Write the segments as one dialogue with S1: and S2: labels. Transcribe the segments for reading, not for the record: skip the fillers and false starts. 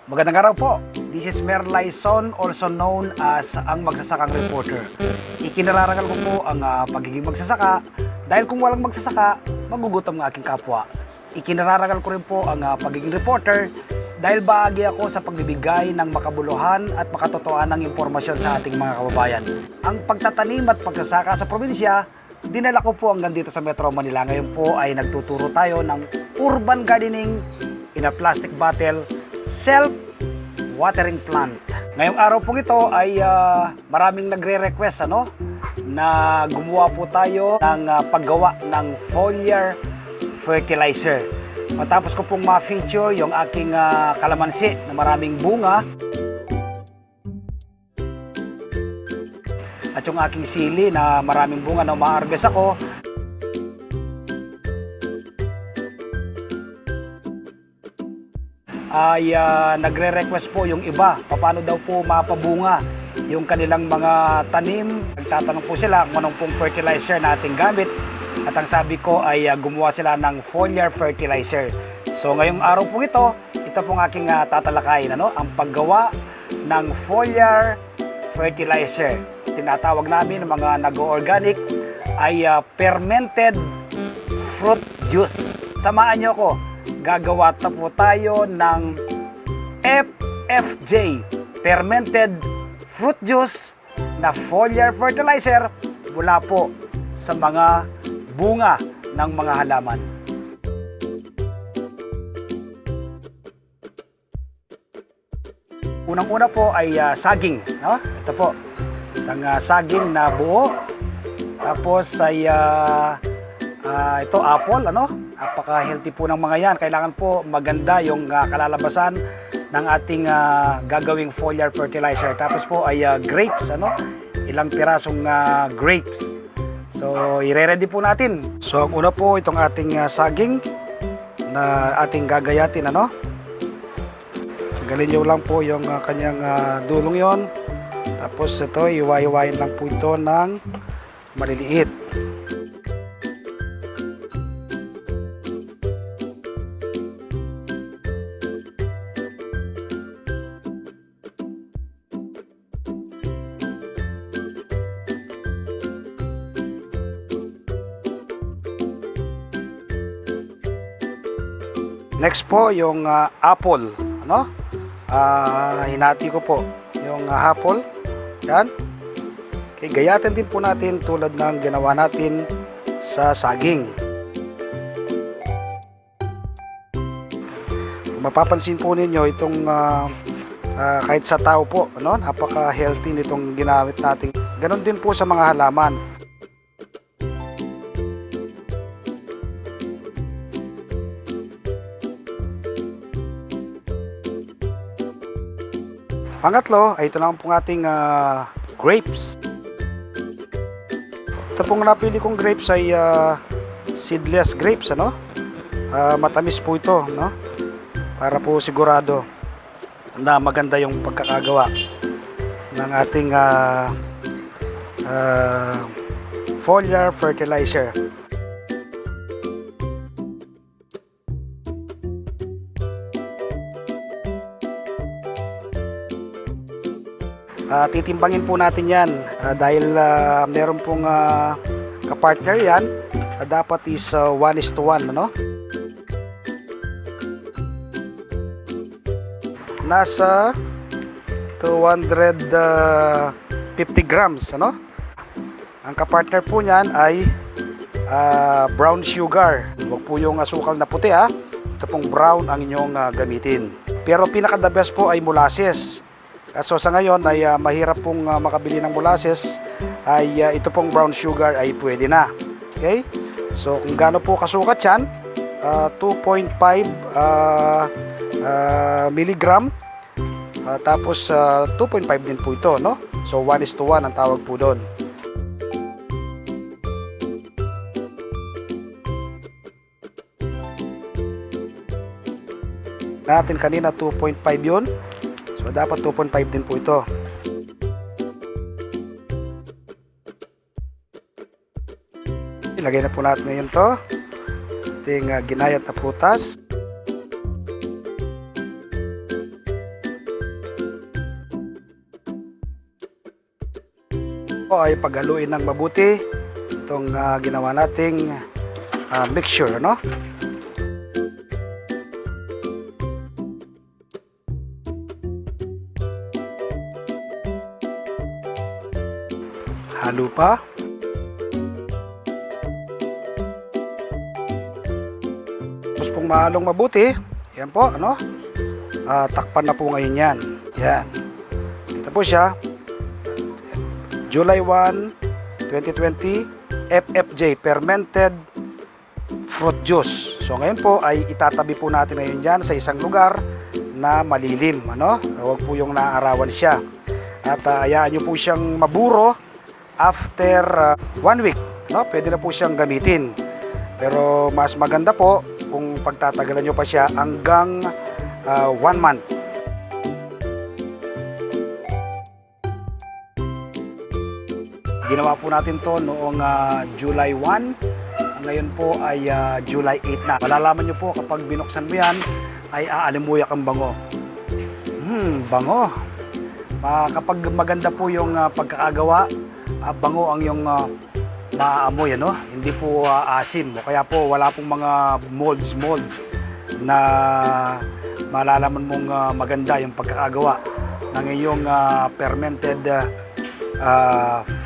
S1: Magandang araw po. This is Mer Laison, also known as ang Magsasakang Reporter. Ikinararangal ko po ang pagiging magsasaka dahil kung walang magsasaka, magugutom ng aking kapwa. Ikinararangal ko rin po ang pagiging reporter dahil bahagi ako sa pagbibigay ng makabuluhan at makatotohanang impormasyon sa ating mga kababayan. Ang pagtatanim at pagsasaka sa probinsya, dinala ko po hanggang dito sa Metro Manila. Ngayon po ay nagtuturo tayo ng urban gardening in a plastic bottle self-watering plant. Ngayong araw po ito ay maraming nagre-request na gumawa po tayo ng paggawa ng foliar fertilizer. Matapos ko pong ma-feature yung aking kalamansi na maraming bunga at yung aking sili na maraming bunga na ma-harvest ako, ay nagre-request po yung iba paano daw po mapabunga yung kanilang mga tanim. Nagtatanong po sila kung anong pong fertilizer na ating gamit at ang sabi ko ay gumawa sila ng foliar fertilizer. So ngayong araw po ito pong aking tatalakayin, ang paggawa ng foliar fertilizer. Tinatawag namin ng mga nag-organic ay fermented fruit juice. Samahan nyo ako. Gagawa po tayo ng FFJ, fermented fruit juice na foliar fertilizer mula po sa mga bunga ng mga halaman. Unang-una po ay saging. Ito po, isang saging na buo. Tapos ay ito apple, napaka-healthy po ng mga yan. Kailangan po maganda yung kalalabasan ng ating gagawing foliar fertilizer. Tapos po ay grapes, ilang pirasong grapes. So, ire-ready po natin. So, ang una po itong ating saging na ating gagayatin, Tanggalin nyo lang po yung kanyang dulong yon. Tapos ito, iwa-iwain lang po ito ng maliliit. Next po yung apple, hinati ko po yung apple. Yan. Okay, gayatin din po natin tulad ng ginawa natin sa saging. Kung mapapansin po ninyo itong kahit sa tao po, napaka-healthy nitong ginamit natin. Ganon din po sa mga halaman. Pangatlo ay ito naman pong ating grapes. Ito pong napili kong grapes ay seedless grapes, matamis po ito, para po sigurado na maganda yung pagkakagawa ng ating foliar fertilizer. Titimbangin po natin yan dahil meron pong kapartner yan, dapat is 1:1, nasa 250 grams, ang kapartner po niyan ay brown sugar. Huwag po yung asukal na puti, ito pong brown ang inyong gamitin. Pero pinaka the best po ay molasses. So sa ngayon ay mahirap pong makabili ng molasses, ay ito pong brown sugar ay pwede na. Okay? So kung gaano po kasukat yan, 2.5 milligram, tapos 2.5 din po ito, So 1:1 ang tawag po doon. Natin kanina 2.5 yun. So, dapat 2.5 din po ito. Ilagay na po natin ngayon to. Ating ginayat na prutas. po ay paghaluin ng mabuti itong ginawa nating mixture, no? Halo pa. Tapos pong mahalong mabuti, yan po, ano? Takpan na po ngayon yan. Yan. Ito po siya. July 1, 2020, FFJ, Fermented Fruit Juice. So ngayon po ay itatabi po natin ngayon dyan sa isang lugar na malilim, ano? Huwag po yung naaarawan siya. At hayaan nyo po siyang maburo after 1 week, no? Pwede na po siyang gamitin. Pero mas maganda po kung pagtatagalan nyo pa siya hanggang 1 month. Ginawa po natin to noong July 1. Ngayon po ay July 8 na. Malalaman nyo po kapag binuksan mo yan ay aalimuyak ang bango. Bango. Kapag maganda po yung pagkakagawa, bango ang yung maamoy, ano? Hindi po asim. O kaya po wala pong mga molds na malalaman mong maganda yung pagkakagawa ng iyong fermented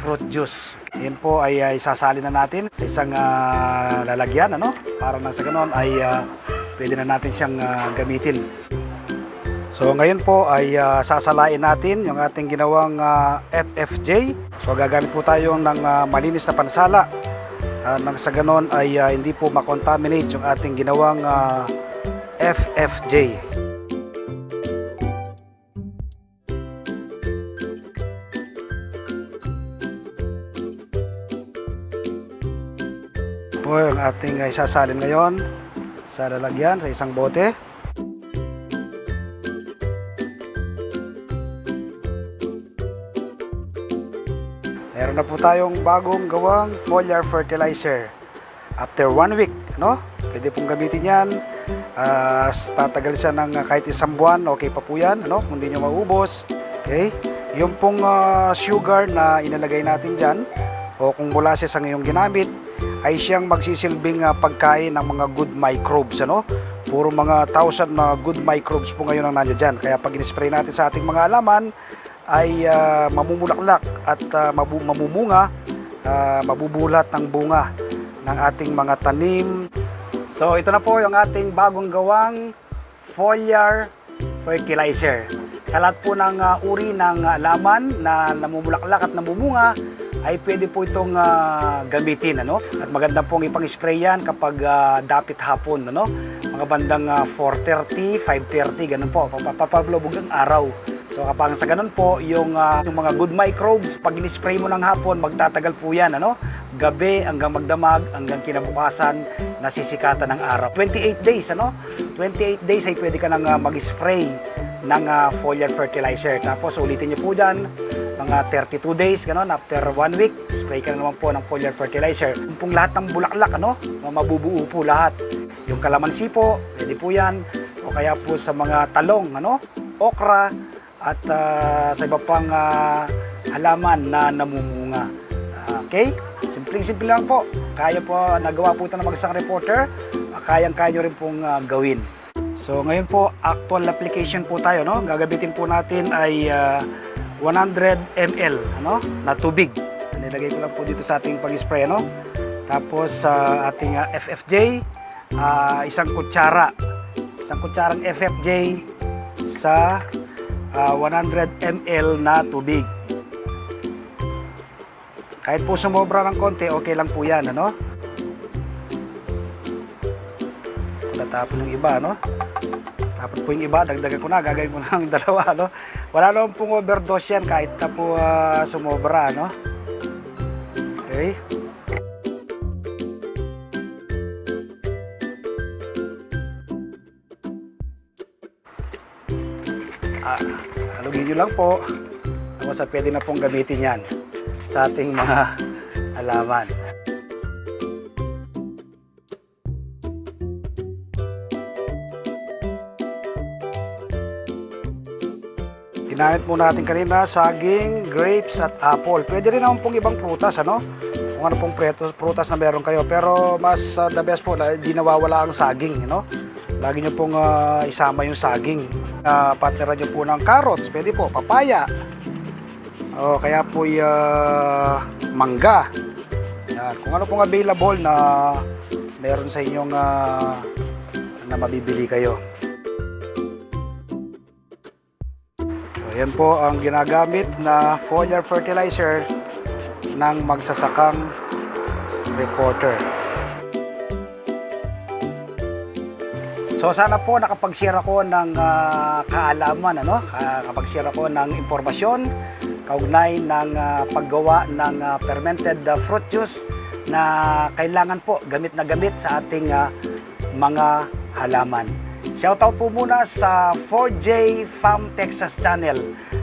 S1: fruit juice. Yan po ay isasalin na natin sa isang lalagyan, ano? Para na sa ganon ay pwede na natin siyang gamitin. So ngayon po ay sasalain natin yung ating ginawang FFJ. So gagamit po tayo ng malinis na pansala nang sa ganon ay hindi po makontaminate yung ating ginawang FFJ. Po yung ating isasalin ngayon sa lalagyan sa isang bote. Meron na po tayong bagong gawang foliar fertilizer. After 1 week, no? Pwede pong gamitin yan. Tatagal siya ng kahit isang buwan, okay pa po yan, no? Kung hindi nyo maubos. Okay? Yung pong sugar na inalagay natin dyan, o kung molasses ang iyong ginamit, ay siyang magsisilbing pagkain ng mga good microbes, ano? Puro mga 1,000 na good microbes po ngayon ang nandiyan dyan. Kaya pag in-spray natin sa ating mga halaman, ay mamumulaklak at mamumunga, mabubulat ng bunga ng ating mga tanim. So ito na po yung ating bagong gawang foliar fertilizer. Sa lahat po ng uri ng halaman na namumulaklak at namumunga ay pwede po itong gamitin, ano? At maganda pong ipang-spray yan kapag dapit hapon, ano? Mga bandang 4:30, 5:30, ganun po, papalubog ng araw. So kapag sa ganun po, yung mga good microbes, pag in-spray mo ng hapon, magtatagal po yan, ano? Gabi hanggang magdamag, hanggang kinabukasan, nasisikatan ng araw. 28 days, ano? 28 days ay pwede ka nang mag-spray ng foliar fertilizer. Tapos ulitin nyo po dyan, mga 32 days, ganun, after 1 week, spray ka na naman po ng foliar fertilizer. Yung pong lahat ng bulaklak, ano? Mabubuo po lahat. Yung kalamansi po, pwede po yan. O kaya po sa mga talong, ano? Okra, at sa iba pang halaman na namumunga. Okay? Simple lang po. Kaya po, nagawa po ito ng mag-isang reporter. Kayang-kaya nyo rin pong gawin. So ngayon po, actual application po tayo, no? Gagabitin po natin ay 100 ml, ano? Na tubig. Nilagay ko lang po dito sa ating pag-spray, ano? Tapos sa ating FFJ, isang kutsarang FFJ sa 100 ml na tubig. Kahit po sumobra ng konti, okay lang po yan, ano? Tatapon yung iba, no? Tapos po yung iba, dagdagan ko na, gagawin ko ng dalawa, no? Wala naman pong overdose yan kahit na po sumobra, no? Okay. Halugin nyo lang po. Tapos pwede na pong gamitin yan sa ating mga halaman. Ginamit muna natin kanina saging, grapes at apple. Pwede rin naman pong ibang prutas, ano? Kung ano pong prutas na meron kayo. Pero mas the best po, hindi nawawala ang saging, no? Lagi nyo pong isama yung saging. Partneran nyo po ng carrots, pwede po, papaya. O kaya po mangga. Yan. Kung ano pong available na meron sa inyong na mabibili kayo. Yan po ang ginagamit na foliar fertilizer ng magsasakang reporter. So sana po nakapag-share ako ng kaalaman, ano? Nakapag-share ako ng impormasyon kaugnay ng paggawa ng fermented fruit juice na kailangan po gamit na gamit sa ating mga halaman. Shoutout po muna sa 4J Farm Texas channel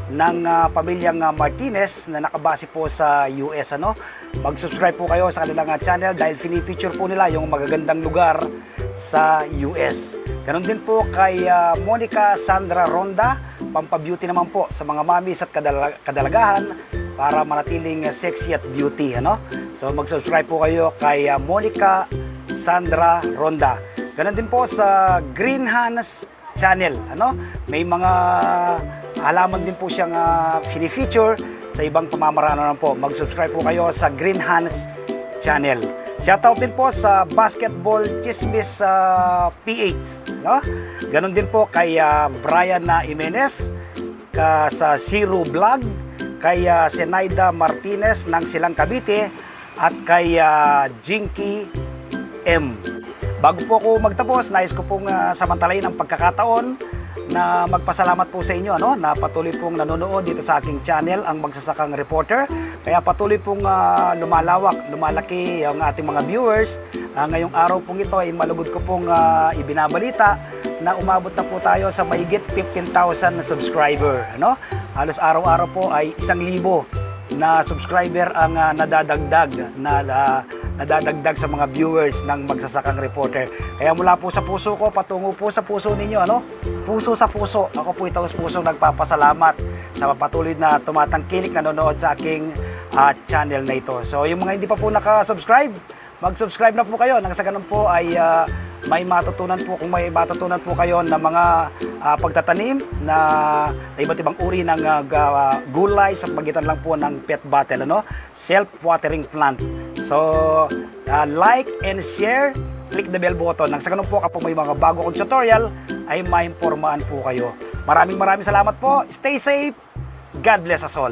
S1: ng pamilyang Martinez na nakabase po sa US, ano. Mag-subscribe po kayo sa kanilang channel dahil pinipicture po nila yung magagandang lugar sa US. Ganon din po kay Monica Sandra Ronda, pampabeauty naman po sa mga mamis at kadalagahan para manatiling sexy at beauty, ano. So mag-subscribe po kayo kay Monica Sandra Ronda. Ganon din po sa Green Hands channel, ano? May mga halaman din po siyang fini-feature sa ibang pamamaraan naman po. Mag-subscribe po kayo sa Green Hands channel. Shoutout din po sa Basketball Chismis PH, no? Ganon din po kay Brian Jimenez sa Zero Vlog, kay Zenaida Martinez ng Silang Cavite at kay Jinky M. Bago po ako magtapos, nais ko pong samantalayin ang pagkakataon na magpasalamat po sa inyo, ano, na patuloy pong nanonood dito sa aking channel, ang Magsasakang Reporter. Kaya patuloy pong lumalaki ang ating mga viewers. Ngayong araw pong ito ay malugod ko pong ibinabalita na umabot na po tayo sa mahigit 15,000 na subscriber, ano? Halos araw-araw po ay 1,000 na subscriber ang nadadagdag sa mga viewers ng Magsasakang Reporter. Kaya mula po sa puso ko, patungo po sa puso ninyo, ano? Puso sa puso. Ako po itaos puso nagpapasalamat sa patuloy na tumatangkilik nanonood sa aking channel na ito. So yung mga hindi pa po nakasubscribe, mag-subscribe na po kayo. Nang sa ganun po ay may matutunan po, kung may matutunan po kayo ng mga pagtatanim na iba't ibang uri ng gulay sa pagitan lang po ng pet bottle, ano? Self-watering plant. So, like and share, click the bell button. Nang sa ganun po kapag may mga bago kong tutorial, ay maimpormahan po kayo. Maraming salamat po. Stay safe. God bless us all.